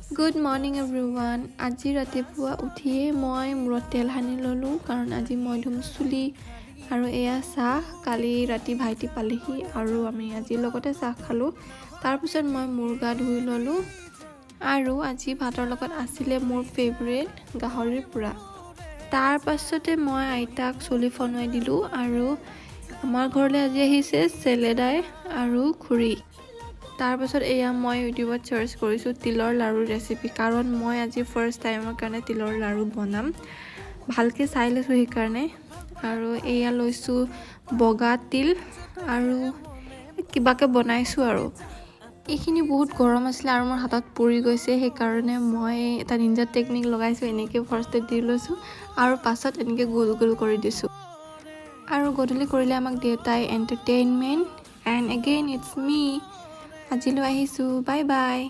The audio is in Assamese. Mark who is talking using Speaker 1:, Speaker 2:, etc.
Speaker 1: Good morning everyone. আজি ৰাতিপুৱা উঠিয়ে মই মূৰত তেল সানি ল'লোঁ কাৰণ আজি মই ধুম চুলি আৰু এয়া চাহ। কালি ৰাতি ভাইটি পালেহি আৰু আমি আজি লগতে চাহ খালোঁ। তাৰপিছত মই মূৰ গা ধুই ল'লোঁ আৰু আজি ভাতৰ লগত আছিলে মোৰ ফেভৰেট গাহৰিৰ পোৰা। তাৰ পাছতে মই আইতাক চুলি ফনুৱাই দিলোঁ আৰু আমাৰ ঘৰলৈ আজি আহিছে চেলেদাই আৰু খুৰী। তাৰপাছত এয়া মই ইউটিউবত চাৰ্চ কৰিছোঁ তিলৰ লাড়ু ৰেচিপি, কাৰণ মই আজি ফাৰ্ষ্ট টাইমৰ কাৰণে তিলৰ লাড়ু বনাম। ভালকৈ চাই লৈছোঁ সেইকাৰণে। আৰু এয়া লৈছোঁ বগা তিল আৰু কিবাকৈ বনাইছোঁ আৰু এইখিনি বহুত গৰম আছিলে আৰু মোৰ হাতত পৰি গৈছে, সেইকাৰণে মই এটা নিঞ্জা টেকনিক লগাইছোঁ। এনেকৈ ফাৰ্ষ্টতে দি লৈছোঁ আৰু পাছত এনেকৈ গোল গোল কৰি দিছোঁ। আৰু গধূলি কৰিলে আমাক দেউতাই এণ্টাৰটেইনমেণ্ট এণ্ড এগেইন ইটছ মি। আজিলৈ আহিছোঁ, বাই বাই।